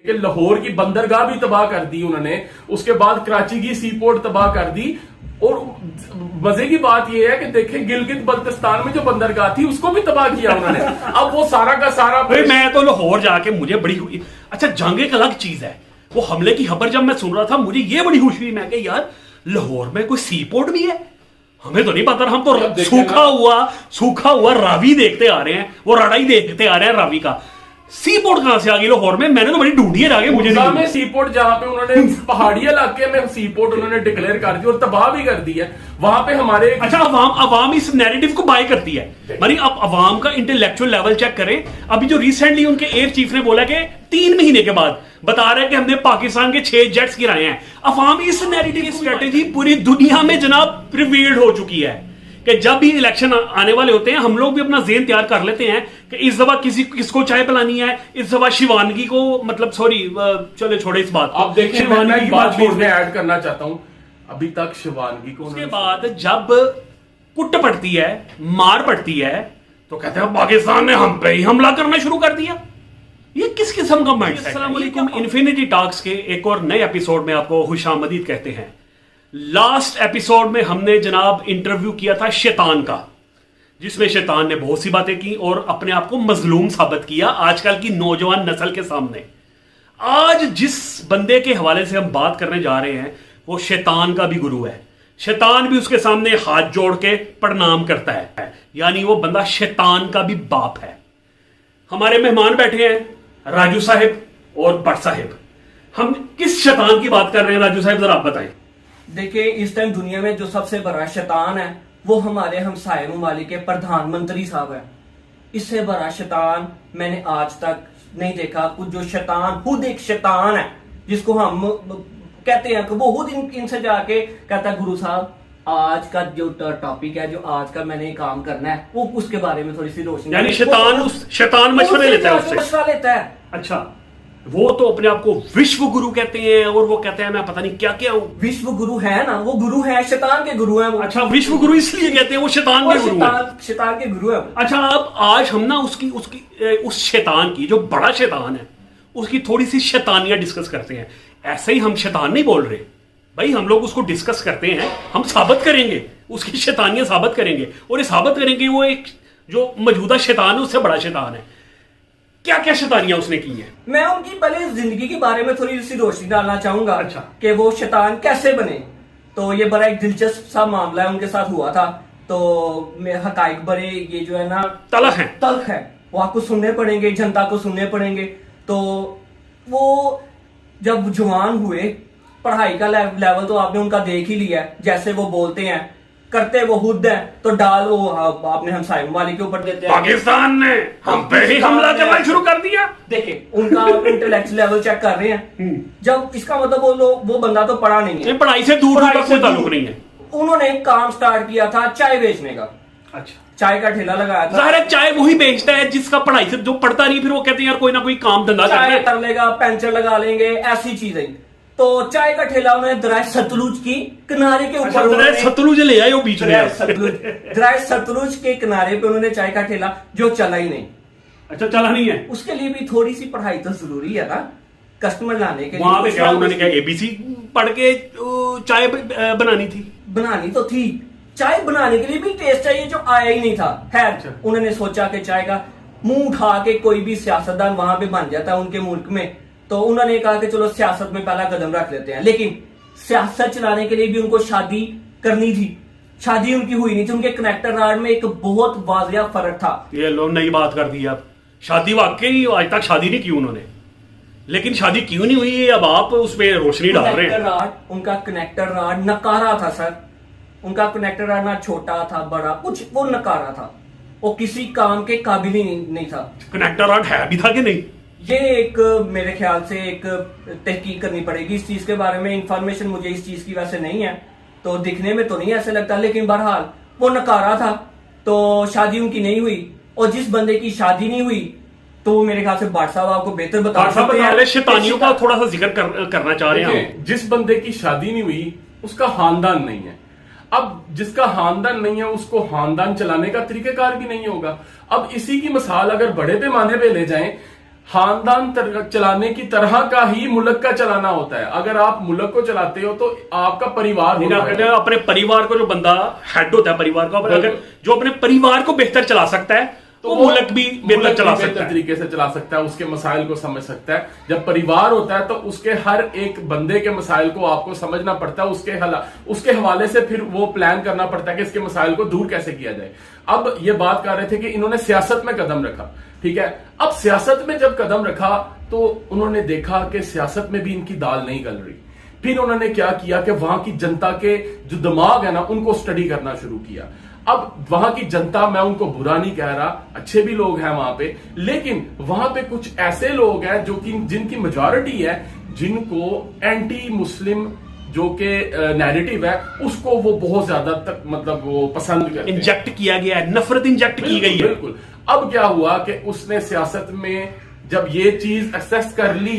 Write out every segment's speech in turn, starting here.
कि लाहौर की बंदरगाह भी तबाह कर दी उन्होंने, उसके बाद कराची की सी पोर्ट तबाह कर दी। और मजे की बात यह है कि देखें गिलगित बल्तिस्तान में जो बंदरगाह थी उसको भी तबाह किया उन्होंने। अब वो सारा का सारा भाई मैं तो लाहौर जाके मुझे बड़ी अच्छा जंग एक अलग चीज है, वो हमले की खबर जब मैं सुन रहा था मुझे ये बड़ी खुशी हुई, मैं कि यार लाहौर में कोई सी पोर्ट भी है, हमें तो नहीं पता, हम तो सूखा हुआ रावी देखते आ रहे हैं, वो राड़ा ही देखते आ रहे हैं रावी का। सी पोर्ट कहां से आ गई लाहौर में? मैंने तो बड़ी ढूंढी है जाके, मुझे में सी पोर्ट जहां पे उन्होंने पहाड़ी इलाके में सी पोर्ट उन्होंने डिक्लेयर कर दी और तबाह भी कर दी है वहां पे हमारे। अच्छा अवाम इस नैरेटिव को बाय करती है, मानी आप अवाम का इंटेलेक्चुअल लेवल चेक करें। अभी जो रिसेंटली उनके एयर चीफ ने बोला कि 3 महीने के बाद बता रहे हैं कि हमने पाकिस्तान के 6 जेट्स गिराए हैं। अवाम इस नैरेटिव स्ट्रेटेजी पूरी दुनिया में जनाब प्रिवेल्ड हो चुकी है कि जब भी इलेक्शन आने वाले होते हैं हम लोग भी अपना ज़हन तैयार कर लेते हैं कि इस दफा किसको चाय पिलानी है, इस दफा शिवानगी को, मतलब सॉरी चले छोड़े इस बात को। आप देखिए शिवानगी की बात मैं ऐड करना चाहता हूं, अभी तक शिवानगी को उसके बाद जब कुट पड़ती है, मार पड़ती है, तो कहते हैं पाकिस्तान ने हम पे ही हमला करना शुरू कर दिया। ये किस किस्म का माइंडसेट है? अस्सलाम वालेकुम, इन्फिनिटी टॉक्स के एक और नए एपिसोड में आपको खुशामदीद कहते हैं। लास्ट एपिसोड में हमने जनाब इंटरव्यू किया था शैतान का, जिसमें शैतान ने बहुत सी बातें की और अपने आप को मजलूम साबित किया आजकल की नौजवान नस्ल के सामने। आज जिस बंदे के हवाले से हम बात करने जा रहे हैं वो शैतान का भी गुरु है, शैतान भी उसके सामने हाथ जोड़ के प्रणाम करता है, यानी वो बंदा शैतान का भी बाप है। हमारे मेहमान बैठे हैं राजू साहिब और भट्ट साहिब। हम किस शैतान की बात कर रहे हैं राजू साहिब, जरा आप बताएं। देखिए इस टाइम दुनिया में जो सबसे बड़ा शैतान है वो हमारे हमसाये ममालिक के प्रधानमंत्री साहब है। इससे बड़ा शैतान मैंने आज तक नहीं देखा। कुछ जो शैतान खुद एक शैतान है जिसको हम कहते हैं कि वो खुद इनसे जाके कहता है गुरु साहब आज का जो टॉपिक है, जो आज का मैंने काम करना है, वो उसके बारे में थोड़ी सी रोशनी, यानी शैतान मशवरे लेता है उससे, मशवरा लेता है। अच्छा, वो तो अपने आप को विश्व गुरु कहते हैं और वो कहते हैं मैं पता नहीं क्या क्या हूं। विश्व गुरु है ना, वो गुरु है, शैतान के गुरु हैं वो। अच्छा, विश्व गुरु इसलिए कहते हैं वो शैतान के गुरु हैं। शैतान के गुरु है। अच्छा, अब आज हम ना उस शैतान की, जो बड़ा शैतान है, उसकी थोड़ी सी शैतानियां डिस्कस करते हैं। ऐसे ही हम शैतान नहीं बोल रहे भाई, हम लोग उसको डिस्कस करते हैं, हम साबित करेंगे, उसकी शैतानियां साबित करेंगे और ये साबित करेंगे वो एक जो मौजूदा शैतान है उससे बड़ा शैतान है। क्या क्या शैतानियां उसने की हैं? मैं उनकी पहले जिंदगी के बारे में थोड़ी सी रोशनी डालना चाहूंगा। अच्छा, कि वो शैतान कैसे बने। तो ये बड़ा एक दिलचस्प सा मामला है, उनके साथ हुआ था। तो हकाइक बड़े ये जो है ना तल्ख है, वो आपको सुनने पड़ेंगे, जनता को सुनने पड़ेंगे। तो वो जब जवान हुए, पढ़ाई का लेवल तो आपने उनका देख ही लिया है, जैसे वो बोलते हैं, करते वो खुद है, तो डाल वो आपने हमसाये ममालिक के ऊपर देते हैं। पाकिस्तान ने हम पे ही हमला करना शुरू कर दिया। देखिए उनका इंटेलेक्चुअल लेवल चेक कर रहे हैं। जब इसका मतलब वो बंदा तो पढ़ा नहीं है, पढ़ाई से दूर का कोई ताल्लुक नहीं है। उन्होंने एक काम स्टार्ट किया था चाय बेचने का। अच्छा, चाय का ठेला लगाया था। ज़ाहिर है चाय वही बेचता है जिसका पढ़ाई से, जो पढ़ता नहीं, फिर वो कहते हैं यार कोई ना कोई काम धंधा कर लेगा, पेंचर लगा लेंगे, ऐसी चीजें। तो चाय का ठेला उन्होंने दराज सतलुज की किनारे के ऊपर, सतलुज ले आए वो बीच में, दराज सतलुज के किनारे पे उन्होंने चाय का ठेला, जो चला ही नहीं। अच्छा, चला नहीं है। उसके लिए भी थोड़ी सी पढ़ाई तो जरूरी है ना, कस्टमर लाने के लिए। वहां पे क्या उन्होंने क्या ABC पढ़ के चाय बनानी तो थी। चाय बनाने के लिए भी टेस्ट चाहिए, जो आया ही नहीं था। खैर, उन्होंने सोचा कि चाय का मुंह उठा के कोई भी सियासतदान वहां पे बन जाता है उनके मुल्क में, तो उन्होंने कहा कि चलो सियासत में पहला कदम रख लेते हैं। लेकिन सियासत चलाने के लिए भी उनको शादी करनी थी। शादी उनकी हुई नहीं थी। उनके कनेक्टर राड में एक बहुत वाजिया फर्क था। ये लो नई बात कर दी। अब शादी वाकई आज तक शादी नहीं की उन्होंने, लेकिन शादी क्यों नहीं हुई अब आप उस पर रोशनी डाल रहे हैं। उनका कनेक्टर राड नकारा था सर। उनका कनेक्टर राड ना छोटा था बड़ा, कुछ वो नकारा था, वो किसी काम के काबिल ही नहीं था। कनेक्टर राड है भी था कि नहीं, ये एक मेरे ख्याल से एक तहकीक करनी पड़ेगी इस चीज के बारे में। इंफॉर्मेशन मुझे इस चीज की वैसे नहीं है, तो दिखने में तो नहीं ऐसे लगता, लेकिन बहरहाल वो नकारा था, तो शादी उनकी नहीं हुई। और जिस बंदे की शादी नहीं हुई, तो मेरे ख्याल से भट्ट साहब आपको बेहतर बता सकते हैं। शैतानियों का थोड़ा सा जिक्र करना चाह रहे हैं। जिस बंदे की शादी नहीं हुई उसका खानदान नहीं है। अब जिसका खानदान नहीं है उसको खानदान चलाने का तरीकेकार भी नहीं होगा। अब इसी की मिसाल अगर बड़े पैमाने पे ले जाएं, खानदान चलाने की तरह का ही मुल्क का चलाना होता है। अगर आप मुल्क को चलाते हो तो आपका परिवार होता है। अपने परिवार को जो बंदा हेड होता है परिवार का, अगर जो अपने परिवार को बेहतर चला सकता है तो मुल्क भी बेहतर चला सकता है, तरीके से चला सकता है, उसके मसाइल को समझ सकता है। जब परिवार होता है तो उसके हर एक बंदे के मसाइल को आपको समझना पड़ता है, उसके हवाले से फिर वो प्लान करना पड़ता है कि इसके मसाइल को दूर कैसे किया जाए। अब ये बात कर रहे थे कि इन्होंने सियासत में कदम रखा, ठीक है। अब सियासत में जब कदम रखा तो उन्होंने देखा कि सियासत में भी इनकी दाल नहीं गल रही। फिर उन्होंने क्या किया कि वहां की जनता के जो दिमाग है ना, उनको स्टडी करना शुरू किया। अब वहां की जनता, मैं उनको बुरा नहीं कह रहा, अच्छे भी लोग हैं वहां पे, लेकिन वहां पे कुछ ऐसे लोग हैं जो कि जिनकी मेजॉरिटी है, जिनको एंटी मुस्लिम जो कि नैरेटिव है उसको वो बहुत ज्यादा तक मतलब वो पसंद करते हैं। इंजेक्ट किया गया है, नफरत इंजेक्ट की गई है। बिल्कुल। अब क्या हुआ कि उसने सियासत में जब ये चीज एक्सेस कर ली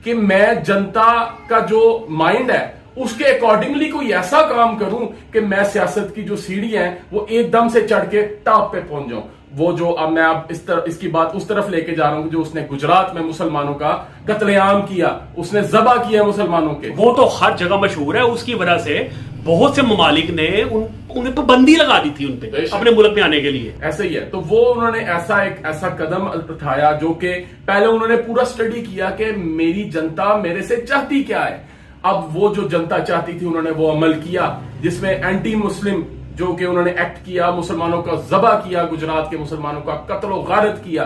कि मैं जनता का जो माइंड है उसके अकॉर्डिंगली कोई ऐसा काम करूं कि मैं सियासत की जो सीढ़ियां हैं वो एकदम से चढ़ के टॉप पे पहुंच जाऊं। वो जो अब मैं अब इसकी बात उस तरफ लेके जा रहा हूं जो उसने गुजरात में मुसलमानों का कत्लेआम किया, उसने जबा किया मुसलमानों के, वो तो हर जगह मशहूर है। उसकी वजह से बहुत से ममालिक ने उन्हें पाबंदी लगा दी थी उनपे अपने मुल्क में आने के लिए। ऐसा ही है। तो वो उन्होंने ऐसा कदम उठाया जो कि पहले उन्होंने पूरा स्टडी किया कि मेरी जनता मेरे से चाहती क्या है। अब वो जो जनता चाहती थी उन्होंने वो अमल किया, जिसमें एंटी मुस्लिम जो कि उन्होंने एक्ट किया, मुसलमानों का जबा किया, गुजरात के मुसलमानों का कत्ल गारत किया।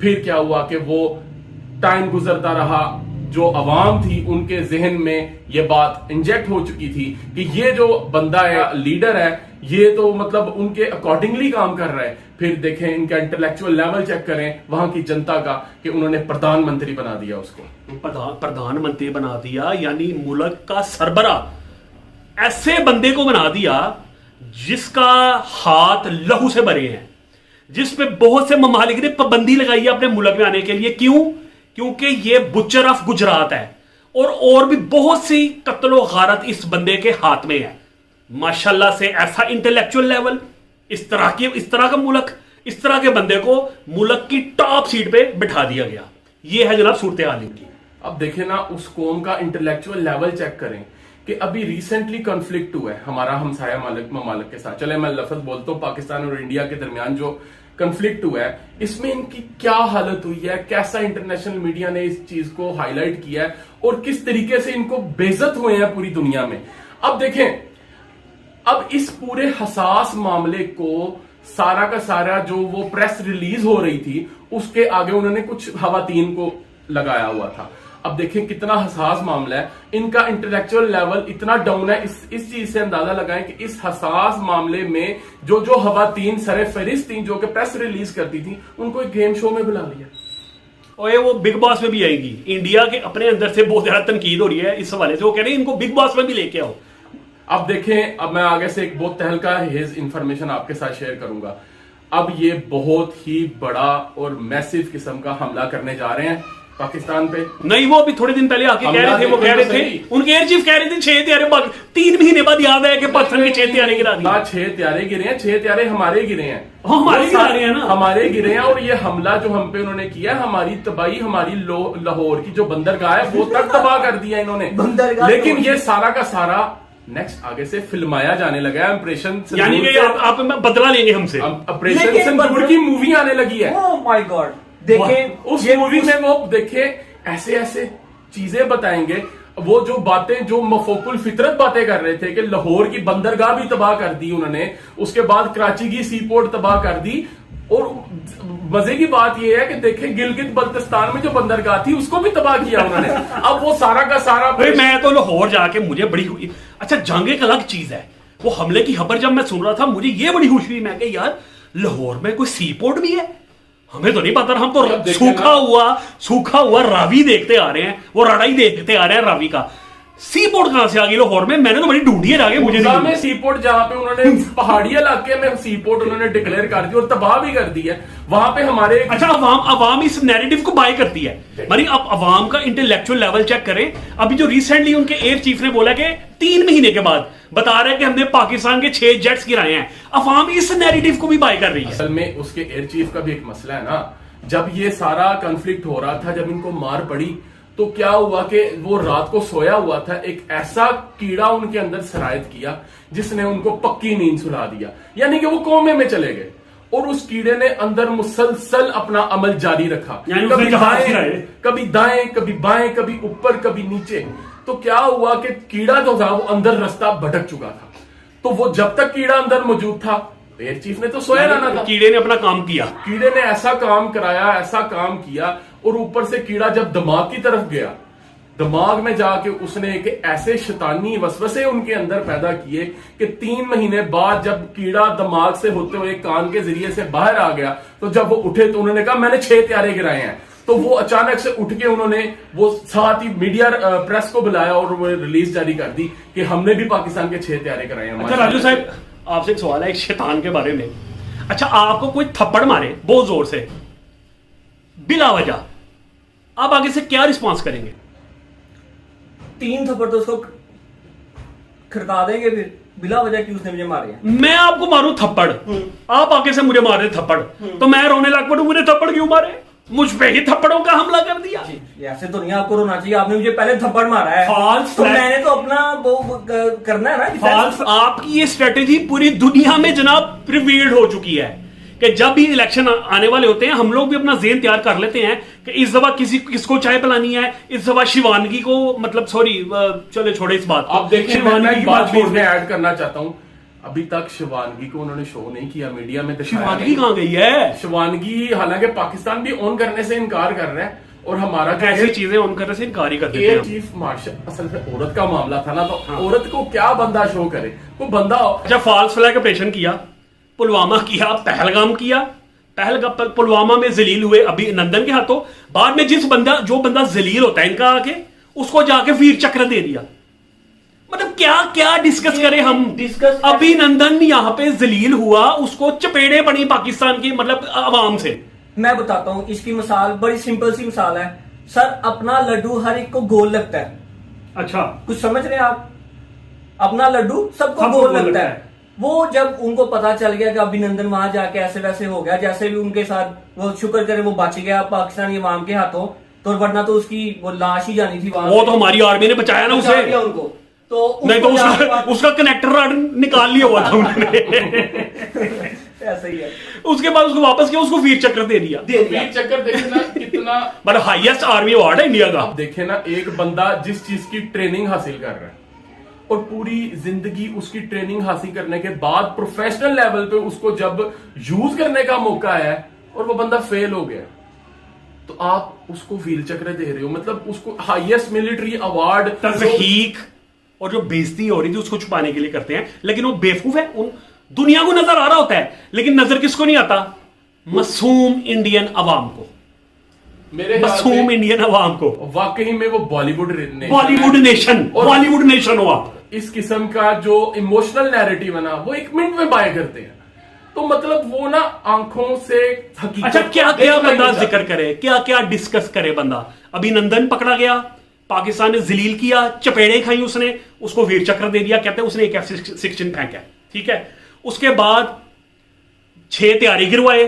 फिर क्या हुआ कि वो टाइम गुजरता रहा, जो अवाम थी उनके जहन में ये बात इंजेक्ट हो चुकी थी कि ये जो बंदा है, लीडर है, ये तो मतलब उनके अकॉर्डिंगली काम कर रहा है। फिर देखें इनका इंटेलेक्चुअल लेवल चेक करें वहां की जनता का कि उन्होंने प्रधानमंत्री बना दिया उसको। प्रधानमंत्री बना दिया, यानी मुल्क का सरबरा ऐसे बंदे को बना दिया जिसका हाथ लहू से भरे हैं, जिसपे बहुत से ममालिक ने पाबंदी लगाई है अपने मुल्क में आने के लिए। क्यों? क्योंकि ये बुचर ऑफ गुजरात है और भी बहुत सी कत्लो गारत इस बंदे के हाथ में है। माशाल्लाह से ऐसा इंटेलेक्चुअल लेवल, इस तरह का मुल्क, इस तरह के बंदे को मुल्क की टॉप सीट पे बिठा दिया गया। ये है जनाब सूरत हाल इनकी। अब देखें ना, उस कौम का इंटेलेक्चुअल लेवल चेक करें कि अभी रिसेंटली कॉन्फ्लिक्ट हुआ है हमारा हमसाया ममालिक के साथ। चले मैं लफ्ज बोलता हूं, पाकिस्तान और इंडिया के दरमियान जो कॉन्फ्लिक्ट हुआ है, इसमें इनकी क्या हालत हुई है, कैसा इंटरनेशनल मीडिया ने इस चीज को हाईलाइट किया है और किस तरीके से इनको बेइज्जत हुए हैं पूरी दुनिया में। अब देखें, अब इस पूरे हसास मामले को सारा का सारा जो वो प्रेस रिलीज हो रही थी उसके आगे उन्होंने कुछ खवातीन को लगाया हुआ था। अब देखें कितना हसास मामला है, इनका इंटेलेक्चुअल लेवल इतना डाउन है। इस चीज से अंदाजा लगाएं कि इस हसास मामले में जो खवातीन सरे फहरिस्त थी जो कि प्रेस रिलीज करती थी, उनको एक गेम शो में बुला लिया और ये वो बिग बॉस में भी आएंगी। इंडिया के अपने अंदर से बहुत ज्यादा तनकीद हो रही है इस हवाले से, वो कह रहे हैं इनको बिग बॉस में भी लेके आओ। अब देखें, अब मैं आगे से एक बहुत तहलका हेज इंफॉर्मेशन आपके साथ शेयर करूंगा। अब ये बहुत ही बड़ा और मैसिव किस्म का हमला करने जा रहे हैं पाकिस्तान पे। नहीं, वो अभी थोड़े दिन पहले आके कह रहे थे, वो कह रहे थे, उनके एयर चीफ कह रहे थे 6 त्यारे 3 महीने बाद याद आया कि पाकिस्तान के 6 त्यारे गिरा दिए। 6 त्यारे गिरे हैं, 6 त्यारे हमारे गिरे हैं, हमारे गिरा रहे हैं ना, हमारे गिरे हैं। और ये हमला जो हम पे उन्होंने किया, हमारी तबाही, हमारी लाहौर की जो बंदरगाह है वो तक तबाह कर दिया इन्होंने। लेकिन ये सारा का सारा नेक्स्ट आगे से फिल्माया जाने लगा है। ऑपरेशन यानी कि आप बदला लेंगे हमसे। ऑपरेशन सिंदूर की मूवी आने लगी है। ओह माय गॉड, देखें उस मूवी में वो देखें ऐसे ऐसे चीजें बताएंगे, वो जो बातें जो मफोकुल फितरत बातें कर रहे थे कि लाहौर की बंदरगाह भी तबाह कर दी उन्होंने, उसके बाद कराची की सी पोर्ट तबाह कर दी। और मजे की बात यह है कि देखें गिलगित बल्तिस्तान में जो बंदरगाह थी उसको भी तबाह किया उन्होंने। अब वो सारा का सारा मैं तो लाहौर जाके मुझे बड़ी हुई। अच्छा, जंग एक अलग चीज है, वो हमले की खबर जब मैं सुन रहा था मुझे ये बड़ी खुशी हुई, मैं कि यार लाहौर में कोई सी पोर्ट भी है, हमें तो नहीं पता। हम तो सूखा हुआ रावी देखते आ रहे हैं, वो रड़ाई देखते आ रहे हैं रावी का। सी पोर्ट कहां से आ गई लाहौर में? मैंने तो बड़ी ढूंढी है जाके, मुझे नहीं में सी पोर्ट जहां पे उन्होंने पहाड़ी इलाके में सी पोर्ट उन्होंने डिक्लेयर कर दी और तबाह भी कर दी है वहां पे हमारे। अच्छा, अवाम इस नैरेटिव को बाय करती है। मानी आप अवाम का इंटेलेक्चुअल लेवल चेक करें। अभी जो रिसेंटली उनके एयर चीफ ने बोला कि 3 महीने के बाद बता रहे हैं कि हमने पाकिस्तान के 6 जेट्स गिराए हैं, अवाम इस नैरेटिव को भी बाय कर रही है। असल में उसके एयर चीफ का भी एक मसला है ना जब ये सारा कॉन्फ्लिक्ट हो रहा था, जब इनको मार पड़ी, तो क्या हुआ कि वो रात को सोया हुआ था, एक ऐसा कीड़ा उनके अंदर सरायत किया जिसने उनको पक्की नींद सुला दिया, यानी कि वो कोमे में चले गए। और उस कीड़े ने अंदर मुसलसल अपना अमल जारी रखा, कभी दाएं कभी बाएं, कभी ऊपर कभी नीचे। तो क्या हुआ कि कीड़ा जो था वो अंदर रास्ता भटक चुका था। तो वो जब तक कीड़ा अंदर मौजूद था, एयर चीफ ने तो सोया रहना था। कीड़े ने अपना काम किया, कीड़े ने ऐसा काम कराया, ऐसा काम किया। और ऊपर से कीड़ा जब दिमाग की तरफ गया, दिमाग में जाके उसने एक ऐसे शैतानी वसवसे उनके अंदर पैदा किए कि 3 महीने बाद जब कीड़ा दिमाग से होते हुए कान के जरिए से बाहर आ गया, तो जब वो उठे तो उन्होंने कहा मैंने 6 त्यारे गिराए हैं। तो वो अचानक से उठ के उन्होंने वो साथ ही मीडिया प्रेस को बुलाया और वो रिलीज जारी कर दी कि हमने भी पाकिस्तान के 6 त्यारे कराए हैं। अच्छा राजू साहब, आपसे एक सवाल है एक शैतान के बारे में। अच्छा, आपको कोई थप्पड़ मारे बहुत जोर से बिला वजह, आप आगे से क्या रिस्पॉन्स करेंगे? 3 थप्पड़ तो उसको खड़का देंगे, फिर बिला वजह कि उसने मुझे मारे हैं। मैं आपको मारूं थप्पड़, आप आगे से मुझे मारे थप्पड़, तो मैं रोने लग पड़ूं मुझे थप्पड़ क्यों मारे? मुझ पे ही थप्पड़ों का हमला कर दिया। ऐसे तो नहीं आपको रोना चाहिए, आपने मुझे पहले थप्पड़ मारा है। फॉल्स तो मैंने तो अपना वो करना है ना। फॉल्स, आपकी ये स्ट्रेटेजी पूरी दुनिया में जनाब प्रिवील्ड हो चुकी है कि जब भी इलेक्शन आने वाले होते हैं हम लोग भी अपना ज़हन तैयार कर लेते हैं कि इस दफा किसको चाय पिलानी है, इस दफा शिवानगी को, मतलब सॉरी चले छोड़े इस बात को। अब देखिए, शिवानगी की बात इसमें ऐड करना चाहता हूं। अभी तक शिवानगी को उन्होंने शो नहीं किया, मीडिया में दिखाया। शिवानगी कहां गई है? शिवानगी हालांकि पाकिस्तान भी ऑन करने से इनकार कर रहा है, और हमारा ऐसी चीजें ऑन करने से इनकार ही कर देते हैं। चीफ मार्शल असल में औरत का मामला था ना, तो औरत को क्या बंदा शो करे, वो बंदा। अच्छा, फॉल्स फ्लैग ऑपरेशन किया, पुलवामा किया, पहलगाम किया, पुलवामा में जलील हुए अभिनंदन के हाथों। बाद में जो बंदा जलील होता है इनका आके, उसको जाके वीर चक्र दे दिया। मतलब क्या क्या डिस्कस करें हम? अभिनंदन यहाँ पे जलील हुआ, उसको चपेड़े पड़ी पाकिस्तान की मतलब आवाम से। मैं बताता हूँ इसकी मिसाल, बड़ी सिंपल सी मिसाल है सर। अपना लड्डू हर एक को गोल लगता है। अच्छा, कुछ समझ रहे हैं आप? अपना लड्डू सबको गोल लगता है। वो जब उनको पता चल गया कि अभिनंदन वहां जाके ऐसे वैसे हो गया, जैसे भी उनके साथ, वो शुक्र करे वो बच गया पाकिस्तानी अवाम के हाथों, तो वरना तो उसकी वो लाश ही जानी थी वहां। वो तो हमारी आर्मी ने बचाया ना उसे, उनको तो नहीं तो उसका कनेक्टर रॉड निकाल लिया हुआ था उन्होंने। ऐसा ही है। उसके बाद उसको वापस किया, उसको वीर चक्र दे दिया। वीर चक्र देखे ना कितना मतलब हाईएस्ट आर्मी अवार्ड है इंडिया का। देखे ना, एक बंदा जिस चीज की ट्रेनिंग हासिल कर रहा है और पूरी जिंदगी उसकी ट्रेनिंग हासिल करने के बाद प्रोफेशनल लेवल पे उसको जब यूज करने का मौका आया और वो बंदा फेल हो गया, तो आप उसको वीर चक्र दे रहे हो, मतलब उसको हाईएस्ट मिलिट्री अवार्ड। तज़हीक और जो बेइज्जती हो रही थी उसको छुपाने के लिए करते हैं, लेकिन वो बेवकूफ है। उन दुनिया को नजर आ रहा होता है, लेकिन नजर किसको नहीं आता? मासूम इंडियन अवाम को, मासूम इंडियन अवाम को। वाकई में वो बॉलीवुड नेशन हुआ। इस किस्म का जो इमोशनल नैरेटिव है ना, वो 1 मिनट में बाय करते हैं। तो मतलब वो ना आंखों से हकीकत। अच्छा, क्या क्या बंदा जिक्र करे, क्या क्या डिस्कस करे बंदा? अभिनंदन पकड़ा गया, पाकिस्तान ने जलील किया, चपेड़े खाई उसने, उसको वीर चक्र दे दिया, कहते हैं उसने एक F-16 फेंका, ठीक है। उसके बाद 6 तैयारी गिरवाए,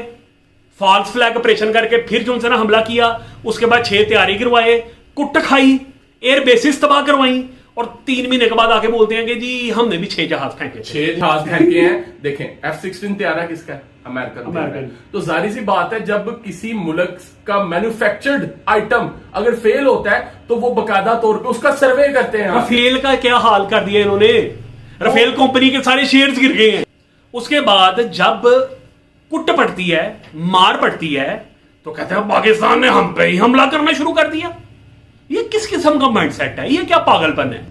फॉल्स फ्लैग ऑपरेशन करके फिर जो उनसे ना हमला किया। उसके बाद 6 तैयारी गिरवाए, कुट खाई, एयर बेसिस तबाह करवाई, और 3 महीने के बाद आके बोलते हैं कि जी हमने भी 6 जहाज फेंके। 6 जहाज फेंके हैं। देखें, F-16 तैयारा किसका है? अमेरिकन। तो जाहिर सी बात है, जब किसी मुल्क का मैन्युफैक्चर्ड आइटम अगर फेल होता है तो वो बकायदा तौर पे उसका सर्वे करते हैं। रफेल का क्या हाल कर दिया इन्होंने, रफेल कंपनी के सारे शेयर्स गिर गए हैं। उसके बाद जब कुट पड़ती है, मार पड़ती है, तो कहते हैं पाकिस्तान ने हम पे ही हमला करना शुरू कर दिया। ये किस किस्म का माइंडसेट है? ये क्या पागलपन है?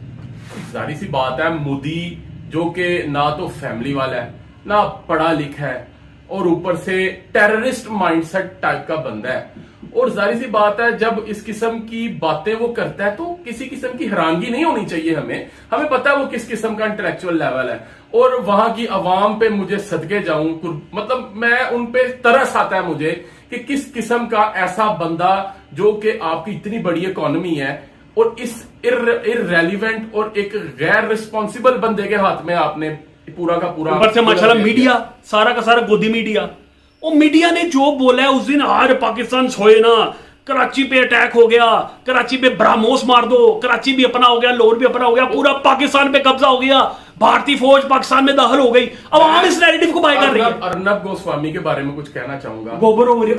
जाहिर सी बात है, मोदी जो कि ना तो फैमिली वाला है, ना पढ़ा लिखा है, और ऊपर से टेररिस्ट माइंडसेट टाइप का बंदा है। और जाहिर सी बात है, जब इस किस्म की बातें वो करता है तो किसी किस्म की हैरानगी नहीं होनी चाहिए। हमें पता है वो किस किस्म का इंटेलेक्चुअल लेवल है। और वहां की आवाम पे मुझे सदके जाऊं, मतलब मैं उन पे तरस आता है मुझे कि किस किस्म का ऐसा बंदा जो कि आपकी इतनी बड़ी इकोनॉमी है और इस इररेलेवेंट और एक गैर रिस्पॉन्सिबल बंदे के हाथ में आपने पूरा का पूरा। ऊपर से माशाल्लाह मीडिया, सारा का सारा गोदी मीडिया, और मीडिया ने जो बोला है उस दिन, आज पाकिस्तान सोए ना, कराची पे अटैक हो गया, कराची पे ब्रह्मोस मार दो, कराची भी अपना हो गया, लाहौर भी अपना हो गया, पूरा पाकिस्तान पे कब्जा हो गया, भारतीय फौज पाकिस्तान में दाखिल हो गई। अब हम इस नैरेटिव को बाय कर रही है। अर्नब गोस्वामी के बारे में कुछ कहना चाहूंगा।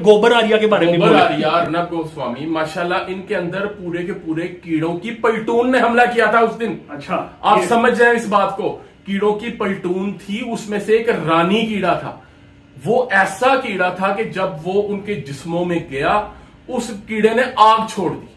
गोबर आर्या के बारे में, गोबर आर्या, अर्नब गोस्वामी, माशाल्लाह इनके अंदर पूरे के पूरे कीड़ों की पलटून ने हमला किया था उस दिन। अच्छा, आप समझ जाए इस बात को, कीड़ों की पलटून थी, उसमें से एक रानी कीड़ा था। वो ऐसा कीड़ा था कि जब वो उनके जिस्मों में गया, उस कीड़े ने आग छोड़ दी।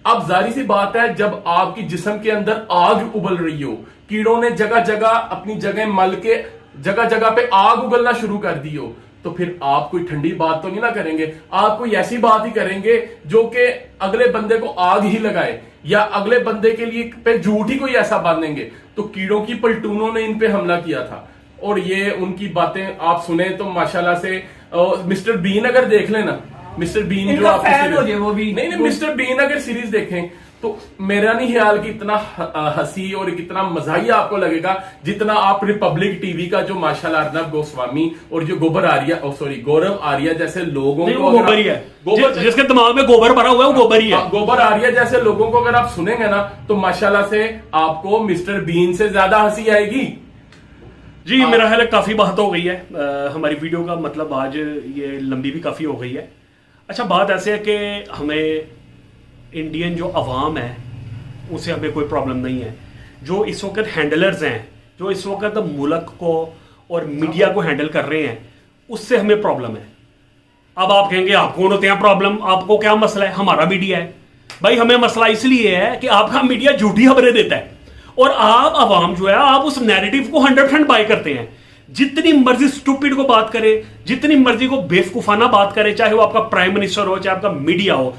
अब जाहिर सी बात है, जब आपकी जिस्म के अंदर आग उबल रही हो, कीड़ों ने जगह जगह अपनी जगह मल के जगह जगह पे आग उगलना शुरू कर दी हो, तो फिर आप कोई ठंडी बात तो नहीं ना करेंगे, आप कोई ऐसी बात ही करेंगे जो कि अगले बंदे को आग ही लगाए, या अगले बंदे के लिए पे झूठ ही कोई ऐसा बांधेंगे। तो कीड़ों की पलटूनों ने इन पे हमला किया था, और ये उनकी बातें आप सुने तो माशाल्लाह से मिस्टर बीन अगर देख लेना, मिस्टर बीन जो आप वो भी नहीं, मिस्टर बीन अगर सीरीज देखें तो मेरा नहीं ख्याल कि इतना हंसी और कितना मजाही आपको लगेगा जितना आप रिपब्लिक टीवी का जो माशाल्लाह अर्नब गोस्वामी और जो गौरव आर्या जैसे लोगों को, गोबर ही है, जिसके दिमाग में गोबर भरा हुआ है वो गोबर ही है। गौरव आर्या जैसे लोगों को अगर आप सुनेंगे ना, तो माशाल्लाह से आपको मिस्टर बीन से ज्यादा हंसी आएगी। जी, मेरा ख्याल है काफी बात हो गई है हमारी वीडियो का, मतलब आज ये लंबी भी काफी हो गई है। अच्छा, बात ऐसे है कि हमें इंडियन जो अवाम है उसे हमें कोई प्रॉब्लम नहीं है। जो इस वक्त हैंडलर्स हैं, जो इस वक्त मुल्क को और मीडिया को हैंडल कर रहे हैं, उससे हमें प्रॉब्लम है। अब आप कहेंगे आपको होते हैं प्रॉब्लम, आपको क्या मसला है? हमारा मीडिया है भाई, हमें मसला इसलिए है कि आपका मीडिया झूठी खबरें देता है, और आप अवाम जो है, आप उस नैरेटिव को 100% बाय करते हैं। जितनी मर्जी स्टूपिड को बात करे, जितनी मर्जी को बेवकूफाना बात करे, चाहे वो आपका प्राइम मिनिस्टर हो, चाहे आपका मीडिया हो।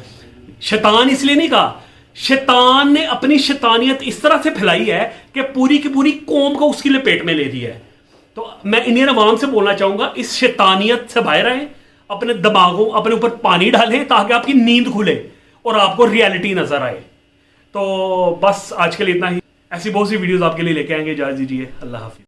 शैतान इसलिए नहीं कहा, शैतान ने अपनी शैतानियत इस तरह से फैलाई है कि पूरी की पूरी कौम को उसकी लपेट में ले दिया है। तो मैं इंडियन अवाम से बोलना चाहूंगा, इस शैतानियत से बाहर आए, अपने दिमागों, अपने ऊपर पानी डालें ताकि आपकी नींद खुले और आपको रियलिटी नजर आए। तो बस आज के लिए इतना ही। ऐसी बहुत सी वीडियोस आपके लिए लेके आएंगे। इजाजत दीजिए, अल्लाह हाफिज।